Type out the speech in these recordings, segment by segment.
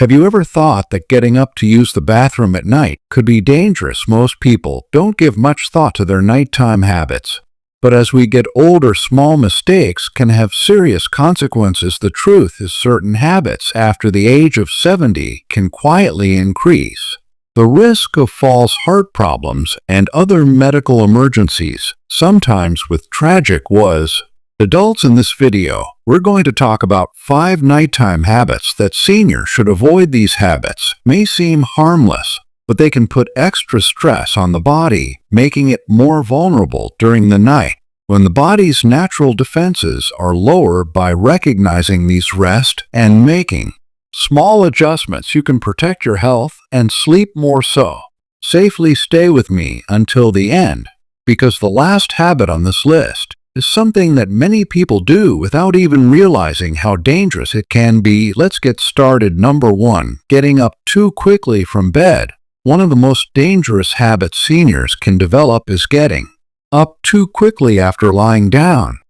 Have you ever thought that getting up to use the bathroom at night could be dangerous? Most people don't give much thought to their nighttime habits. But as we get older, small mistakes can have serious consequences. The truth is, certain habits after the age of 70 can quietly increase the risk of falls, heart problems, and other medical emergencies, sometimes with tragic was. Adults, in this video, we're going to talk about 5 nighttime habits that seniors should avoid. These habits may seem harmless, but they can put extra stress on the body, making it more vulnerable during the night when the body's natural defenses are lower. By recognizing these rest and making small adjustments, you can protect your health and sleep more safely. Stay with me until the end, because the last habit on this list is something that many people do without even realizing how dangerous it can be. Let's get started. Number 1. Getting up too quickly from bed. One of the most dangerous habits seniors can develop is getting up too quickly after lying down.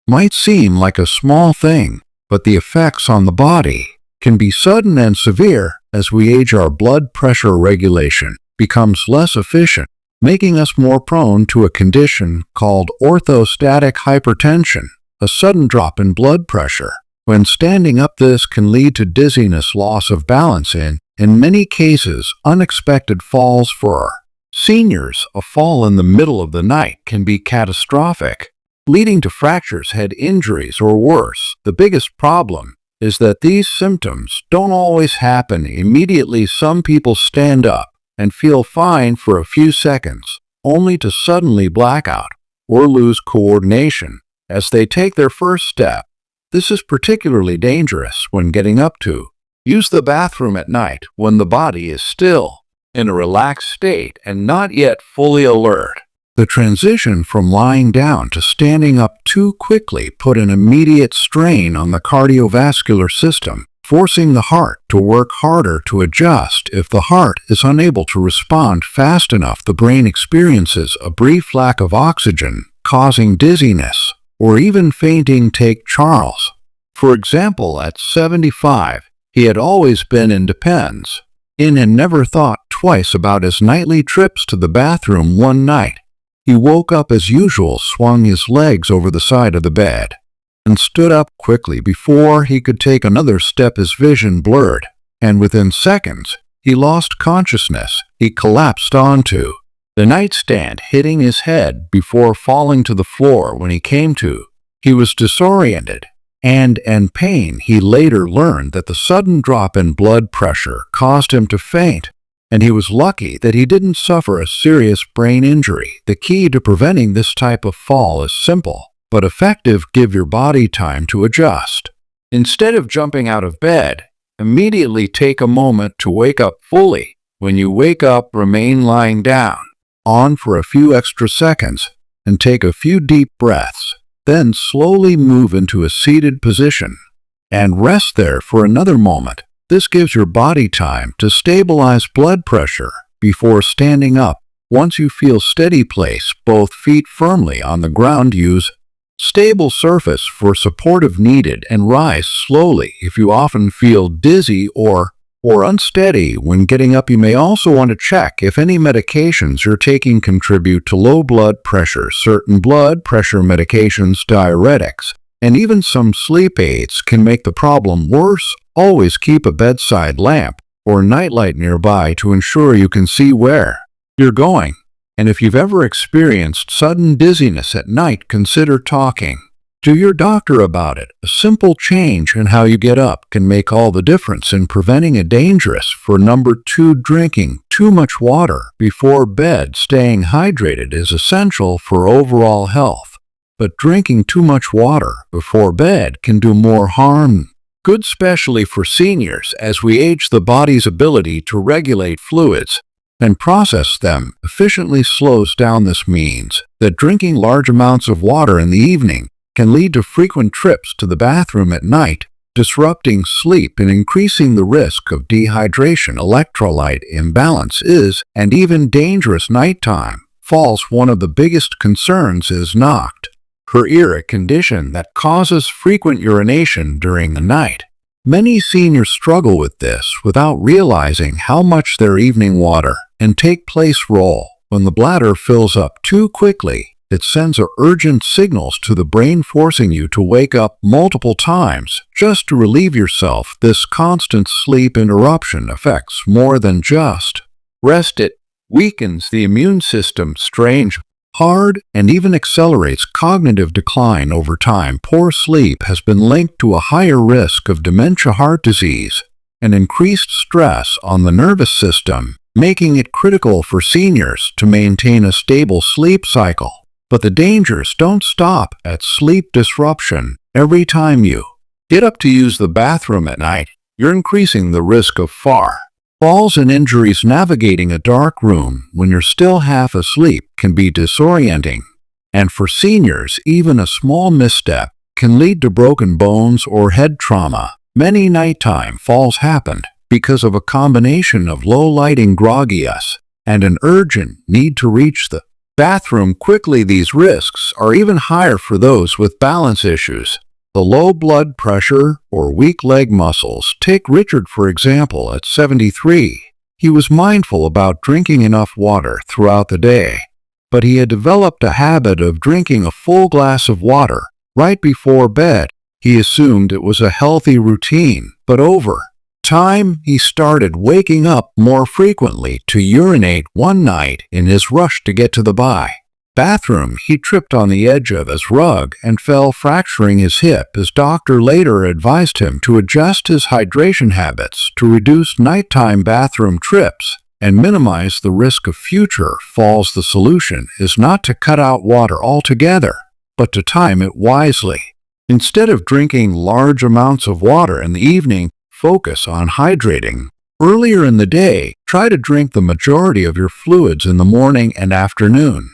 Might seem like a small thing, but the effects on the body can be sudden and severe. As we age, our blood pressure regulation becomes less efficient, making us more prone to a condition called orthostatic hypertension, a sudden drop in blood pressure. When standing up, this can lead to dizziness, loss of balance, and, in many cases, unexpected falls. For seniors, a fall in the middle of the night can be catastrophic, leading to fractures, head injuries, or worse. The biggest problem is that these symptoms don't always happen immediately. Some people stand up and feel fine for a few seconds, only to suddenly black out or lose coordination as they take their first step. This is particularly dangerous when getting up to use the bathroom at night, when the body is still in a relaxed state and not yet fully alert. The transition from lying down to standing up too quickly put an immediate strain on the cardiovascular system, forcing the heart to work harder to adjust. If the heart is unable to respond fast enough, the brain experiences a brief lack of oxygen, causing dizziness or even fainting. Take Charles, for example. At 75, he had always been independent and never thought twice about his nightly trips to the bathroom. One night, he woke up as usual, swung his legs over the side of the bed, and stood up quickly. Before he could take another step, his vision blurred, and within seconds, he lost consciousness. He collapsed onto the nightstand, hitting his head before falling to the floor. When he came to, he was disoriented and in pain. He later learned that the sudden drop in blood pressure caused him to faint, and he was lucky that he didn't suffer a serious brain injury. The key to preventing this type of fall is simple but effective. Give your body time to adjust. Instead of jumping out of bed, immediately take a moment to wake up fully. When you wake up, remain lying down on for a few extra seconds and take a few deep breaths. Then slowly move into a seated position and rest there for another moment. This gives your body time to stabilize blood pressure before standing up. Once you feel steady, place both feet firmly on the ground. Use stable surface for support if needed, and rise slowly if you often feel dizzy or unsteady when getting up. You may also want to check if any medications you're taking contribute to low blood pressure. Certain blood pressure medications, diuretics, and even some sleep aids can make the problem worse. Always keep a bedside lamp or nightlight nearby to ensure you can see where you're going. And if you've ever experienced sudden dizziness at night, consider talking to your doctor about it. A simple change in how you get up can make all the difference in preventing a dangerous. For number 2, drinking too much water before bed. Staying hydrated is essential for overall health, but drinking too much water before bed can do more harm good, especially for seniors. As we age, the body's ability to regulate fluids and process them efficiently slows down. This means that drinking large amounts of water in the evening can lead to frequent trips to the bathroom at night, disrupting sleep and increasing the risk of dehydration. Electrolyte imbalance is, and even dangerous nighttime falls. One of the biggest concerns is NOCT, her ear, a condition that causes frequent urination during the night. Many seniors struggle with this without realizing how much their evening water and take place role. When the bladder fills up too quickly, it sends urgent signals to the brain, forcing you to wake up multiple times just to relieve yourself. This constant sleep interruption affects more than just rest. It weakens the immune system, strange, hard, and even accelerates cognitive decline over time. Poor sleep has been linked to a higher risk of dementia, heart disease, and increased stress on the nervous system, making it critical for seniors to maintain a stable sleep cycle. But the dangers don't stop at sleep disruption. Every time you get up to use the bathroom at night, you're increasing the risk of falls and injuries. Navigating a dark room when you're still half asleep can be disorienting. And for seniors, even a small misstep can lead to broken bones or head trauma. Many nighttime falls happened because of a combination of low lighting, grogginess, and an urgent need to reach the bathroom quickly. These risks are even higher for those with balance issues, the low blood pressure, or weak leg muscles. Take Richard, for example. At 73, he was mindful about drinking enough water throughout the day, but he had developed a habit of drinking a full glass of water right before bed. He assumed it was a healthy routine, but over time, he started waking up more frequently to urinate. One night, in his rush to get to the bathroom, he tripped on the edge of his rug and fell, fracturing his hip. His doctor later advised him to adjust his hydration habits to reduce nighttime bathroom trips and minimize the risk of future falls. The solution is not to cut out water altogether, but to time it wisely. Instead of drinking large amounts of water in the evening, focus on hydrating earlier in the day. Try to drink the majority of your fluids in the morning and afternoon.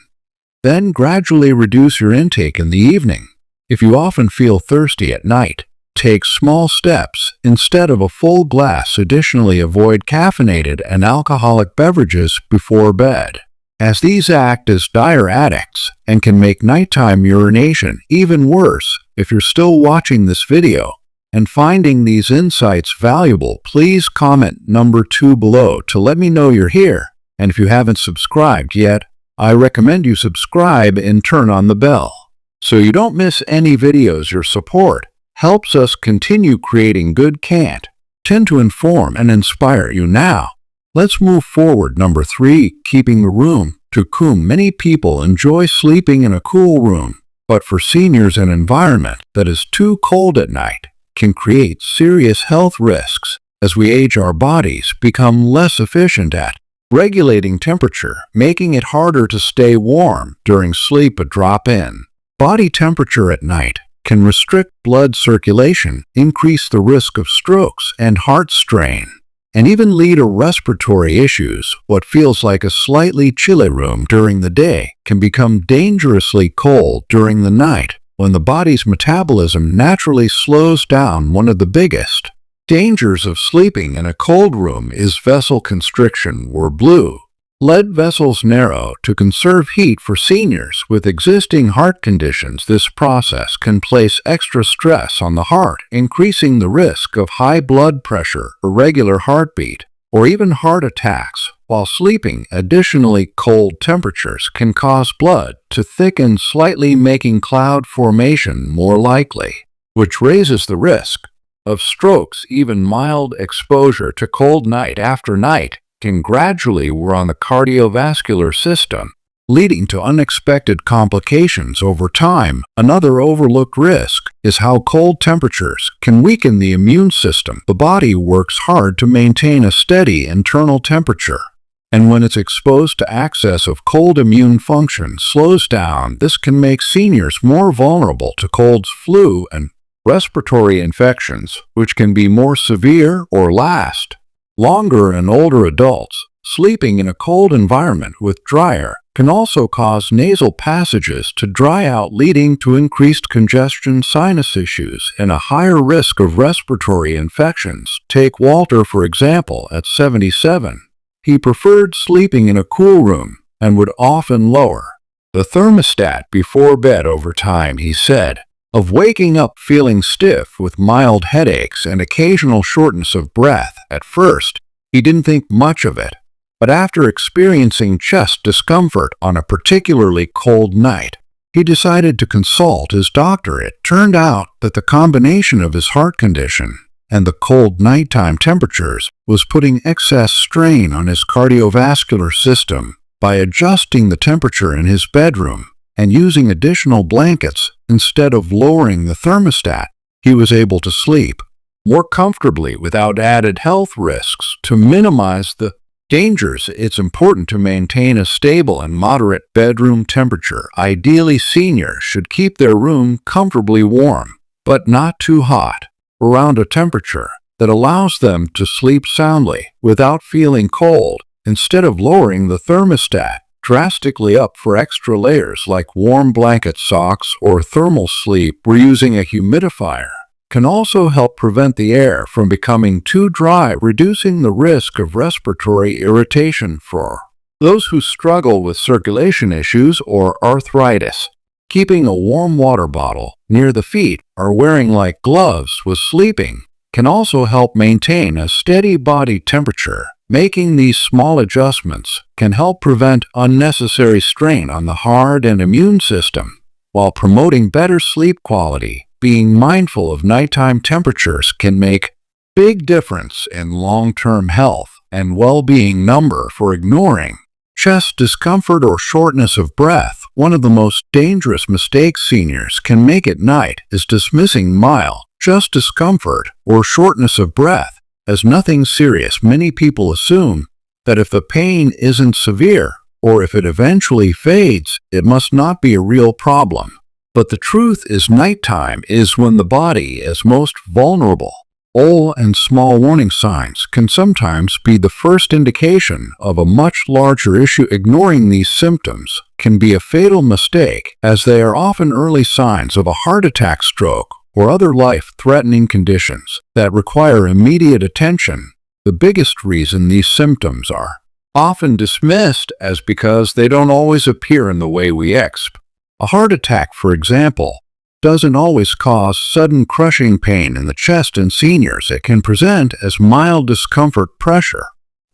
Then gradually reduce your intake in the evening. If you often feel thirsty at night, take small steps instead of a full glass. Additionally, avoid caffeinated and alcoholic beverages before bed, as these act as diuretics and can make nighttime urination even worse. If you're still watching this video and finding these insights valuable, please comment number 2 below to let me know you're here. And if you haven't subscribed yet, I recommend you subscribe and turn on the bell so you don't miss any videos. Your support helps us continue creating good content to inform and inspire you. Now, let's move forward. Number 3, keeping the room cool. Many people enjoy sleeping in a cool room, but for seniors, an environment that is too cold at night can create serious health risks. As we age, our bodies become less efficient at regulating temperature, making it harder to stay warm during sleep. A drop in body temperature at night can restrict blood circulation, increase the risk of strokes and heart strain, and even lead to respiratory issues. What feels like a slightly chilly room during the day can become dangerously cold during the night when the body's metabolism naturally slows down. One of the biggest dangers of sleeping in a cold room is vessel constriction, where blood vessels narrow to conserve heat. For seniors with existing heart conditions, this process can place extra stress on the heart, increasing the risk of high blood pressure, irregular heartbeat, or even heart attacks while sleeping. Additionally, cold temperatures can cause blood to thicken slightly, making cloud formation more likely, which raises the risk of strokes. Even mild exposure to cold night after night can gradually wear on the cardiovascular system, leading to unexpected complications over time. Another overlooked risk is how cold temperatures can weaken the immune system. The body works hard to maintain a steady internal temperature, and when it's exposed to excess of cold, immune function slows down. This can make seniors more vulnerable to colds, flu, and respiratory infections, which can be more severe or last longer in older adults. Sleeping in a cold environment with dry air can also cause nasal passages to dry out, leading to increased congestion, sinus issues, and a higher risk of respiratory infections. Take Walter, for example. At 77, he preferred sleeping in a cool room and would often lower the thermostat before bed. Over time, he said, of waking up feeling stiff with mild headaches and occasional shortness of breath. At first, he didn't think much of it, but after experiencing chest discomfort on a particularly cold night, he decided to consult his doctor. It turned out that the combination of his heart condition and the cold nighttime temperatures was putting excess strain on his cardiovascular system. By adjusting the temperature in his bedroom and using additional blankets instead of lowering the thermostat, he was able to sleep more comfortably without added health risks. To minimize the dangers, it's important to maintain a stable and moderate bedroom temperature. Ideally, seniors should keep their room comfortably warm, but not too hot, around a temperature that allows them to sleep soundly without feeling cold. Instead of lowering the thermostat drastically up for extra layers like warm blanket, socks, or thermal sleep, we're using a humidifier can also help prevent the air from becoming too dry, reducing the risk of respiratory irritation for those who struggle with circulation issues or arthritis. Keeping a warm water bottle near the feet or wearing light gloves with sleeping can also help maintain a steady body temperature. Making these small adjustments can help prevent unnecessary strain on the heart and immune system while promoting better sleep quality. Being mindful of nighttime temperatures can make a big difference in long-term health and well-being. Number for ignoring chest discomfort or shortness of breath. One of the most dangerous mistakes seniors can make at night is dismissing mild chest discomfort or shortness of breath as nothing serious. Many people assume that if the pain isn't severe or if it eventually fades, it must not be a real problem. But the truth is, nighttime is when the body is most vulnerable. Old and small warning signs can sometimes be the first indication of a much larger issue. Ignoring these symptoms can be a fatal mistake, as they are often early signs of a heart attack, stroke, or other life-threatening conditions that require immediate attention. The biggest reason these symptoms are often dismissed as because they don't always appear in the way we expect. A heart attack, for example, doesn't always cause sudden crushing pain in the chest in seniors. It can present as mild discomfort, pressure,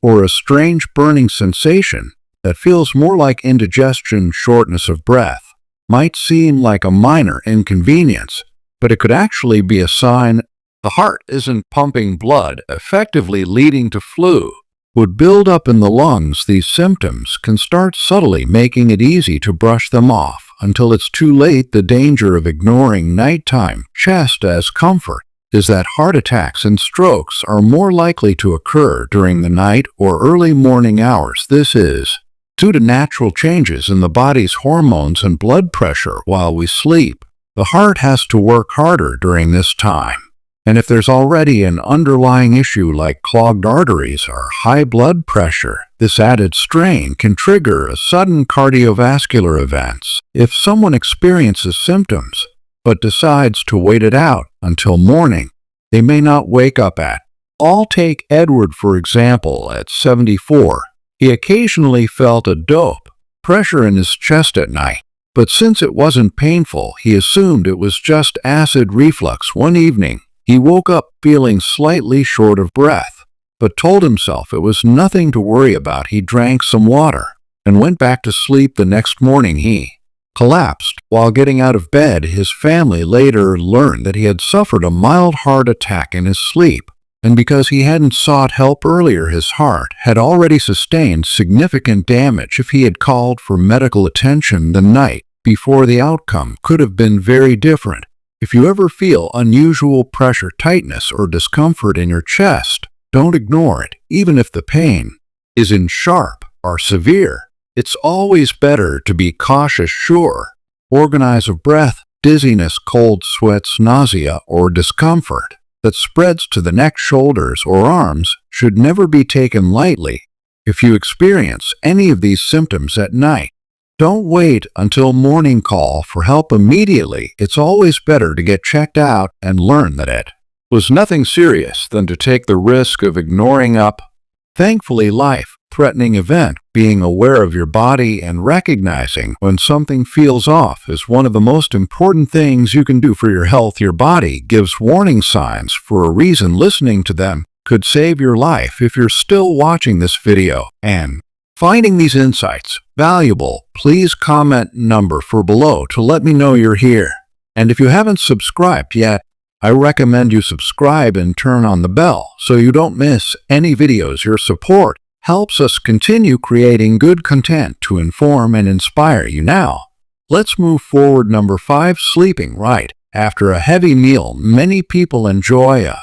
or a strange burning sensation that feels more like indigestion. Shortness of breath might seem like a minor inconvenience, but it could actually be a sign the heart isn't pumping blood effectively, leading to fluid build up in the lungs. These symptoms can start subtly, making it easy to brush them off until it's too late. The danger of ignoring nighttime chest discomfort is that heart attacks and strokes are more likely to occur during the night or early morning hours. This is due to natural changes in the body's hormones and blood pressure while we sleep. The heart has to work harder during this time, and if there's already an underlying issue like clogged arteries or high blood pressure, this added strain can trigger a sudden cardiovascular events. If someone experiences symptoms but decides to wait it out until morning, they may not wake up at all. Take Edward, for example. At 74, he occasionally felt a dope pressure in his chest at night. But since it wasn't painful, he assumed it was just acid reflux. One evening, he woke up feeling slightly short of breath, but told himself it was nothing to worry about. He drank some water and went back to sleep. The next morning, he collapsed while getting out of bed. His family later learned that he had suffered a mild heart attack in his sleep, and because he hadn't sought help earlier, his heart had already sustained significant damage. If he had called for medical attention the night before, the outcome could have been very different. If you ever feel unusual pressure, tightness, or discomfort in your chest, don't ignore it. Even if the pain isn't sharp or severe, it's always better to be cautious. Sure, organize of breath, dizziness, cold sweats, nausea, or discomfort that spreads to the neck, shoulders, or arms should never be taken lightly. If you experience any of these symptoms at night, don't wait until morning. Call for help immediately. It's always better to get checked out and learn that it was nothing serious than to take the risk of ignoring up. Thankfully, life-threatening event Being aware of your body and recognizing when something feels off is one of the most important things you can do for your health. Your body gives warning signs for a reason. Listening to them could save your life. If you're still watching this video and finding these insights valuable, please comment number 4 below to let me know you're here. And if you haven't subscribed yet, I recommend you subscribe and turn on the bell so you don't miss any videos. Your support helps us continue creating good content to inform and inspire you. Now, let's move forward. Number 5, sleeping right after a heavy meal. Many people enjoy a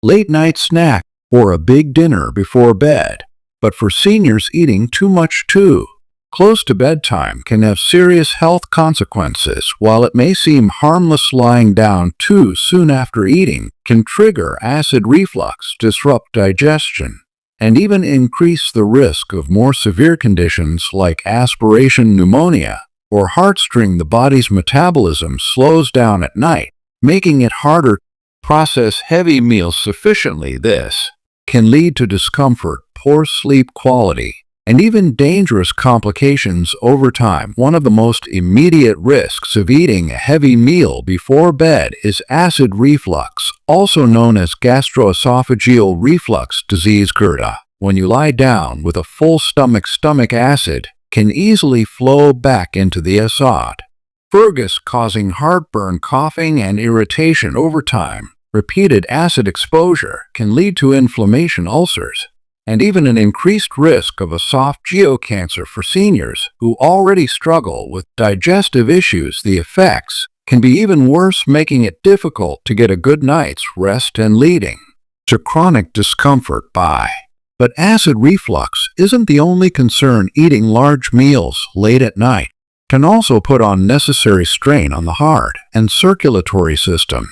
late night snack or a big dinner before bed, but for seniors, eating too much too close to bedtime can have serious health consequences. While it may seem harmless, lying down too soon after eating can trigger acid reflux, disrupt digestion, and even increase the risk of more severe conditions like aspiration pneumonia or heartstring. The body's metabolism slows down at night, making it harder to process heavy meals sufficiently. This can lead to discomfort, poor sleep quality, and even dangerous complications over time. One of the most immediate risks of eating a heavy meal before bed is acid reflux, also known as gastroesophageal reflux disease (GERD). When you lie down with a full stomach, stomach acid can easily flow back into the esophagus, causing heartburn, coughing, and irritation over time. Repeated acid exposure can lead to inflammation, ulcers, and even an increased risk of esophageal cancer for seniors who already struggle with digestive issues. The effects can be even worse, making it difficult to get a good night's rest and leading to chronic discomfort. But acid reflux isn't the only concern. Eating large meals late at night can also put unnecessary strain on the heart and circulatory system.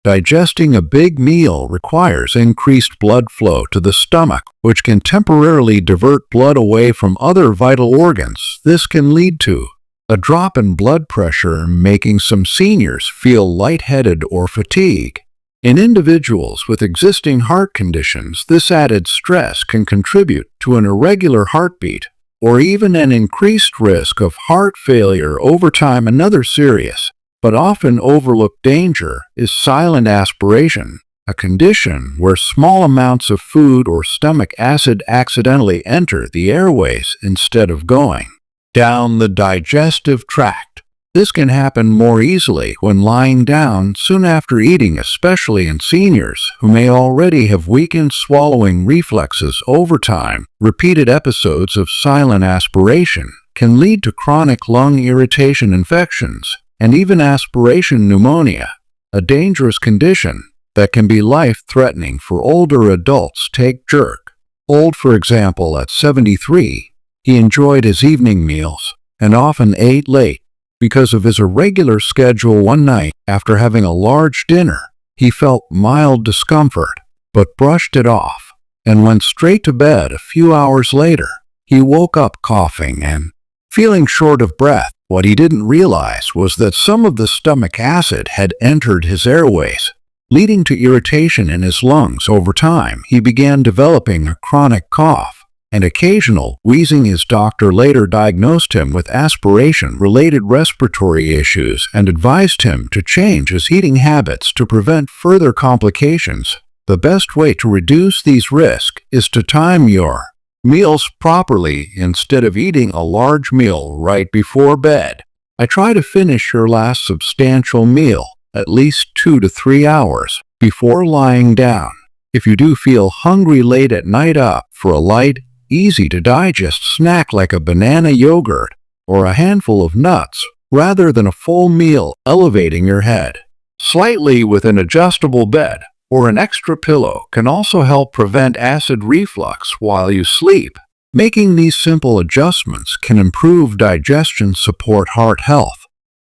Digesting a big meal requires increased blood flow to the stomach, which can temporarily divert blood away from other vital organs. This can lead to a drop in blood pressure, making some seniors feel lightheaded or fatigue. In individuals with existing heart conditions, this added stress can contribute to an irregular heartbeat or even an increased risk of heart failure over time. Another serious but often overlooked danger is silent aspiration, a condition where small amounts of food or stomach acid accidentally enter the airways instead of going down the digestive tract. This can happen more easily when lying down soon after eating, especially in seniors who may already have weakened swallowing reflexes over time. Repeated episodes of silent aspiration can lead to chronic lung irritation, infections, and even aspiration pneumonia, a dangerous condition that can be life-threatening for older adults. Take Jerk. Old, for example, at 73, he enjoyed his evening meals and often ate late. Because of his irregular schedule, one night after having a large dinner, he felt mild discomfort, but brushed it off and went straight to bed. A few hours later, he woke up coughing and feeling short of breath. What he didn't realize was that some of the stomach acid had entered his airways, leading to irritation in his lungs. Over time, he began developing a chronic cough and occasional wheezing. His doctor later diagnosed him with aspiration-related respiratory issues and advised him to change his eating habits to prevent further complications. The best way to reduce these risks is to time your meals properly. Instead of eating a large meal right before bed, I try to finish your last substantial meal at least 2 to 3 hours before lying down. If you do feel hungry late at night, opt for a light, easy-to-digest snack like a banana, yogurt, or a handful of nuts, rather than a full meal. Elevating your head slightly with an adjustable bed or an extra pillow can also help prevent acid reflux while you sleep. Making these simple adjustments can improve digestion, support heart health,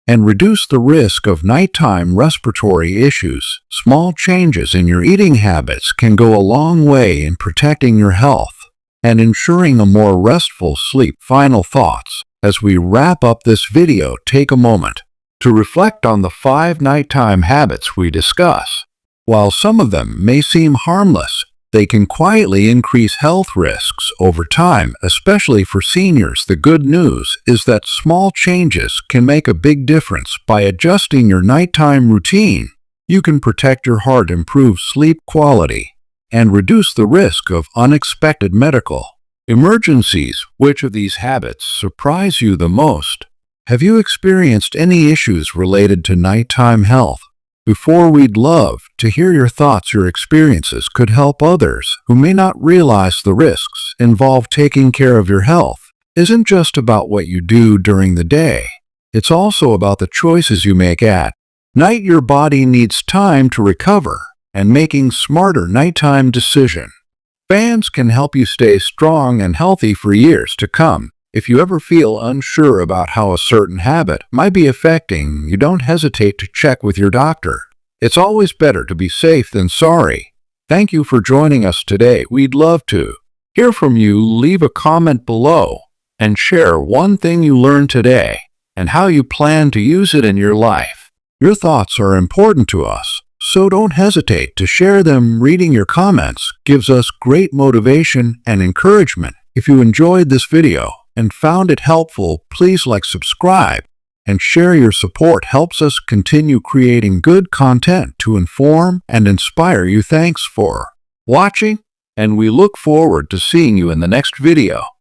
and reduce the risk of nighttime respiratory issues. Small changes in your eating habits can go a long way in protecting your health and ensuring a more restful sleep. Final thoughts. As we wrap up this video, take a moment to reflect on the 5 nighttime habits we discuss. While some of them may seem harmless, they can quietly increase health risks over time, especially for seniors. The good news is that small changes can make a big difference. By adjusting your nighttime routine, you can protect your heart, improve sleep quality, and reduce the risk of unexpected medical emergencies. Which of these habits surprise you the most? Have you experienced any issues related to nighttime health? We'd love to hear your thoughts. Your experiences could help others who may not realize the risks involved. Taking care of your health isn't just about what you do during the day. It's also about the choices you make at night. Your body needs time to recover, and making smarter nighttime decisions can help you stay strong and healthy for years to come. If you ever feel unsure about how a certain habit might be affecting you, don't hesitate to check with your doctor. It's always better to be safe than sorry. Thank you for joining us today. We'd love to hear from you. Leave a comment below and share one thing you learned today and how you plan to use it in your life. Your thoughts are important to us, so don't hesitate to share them. Reading your comments gives us great motivation and encouragement. If you enjoyed this video and found it helpful, please like, subscribe, and share. Your support helps us continue creating good content to inform and inspire you. Thanks for watching, and we look forward to seeing you in the next video.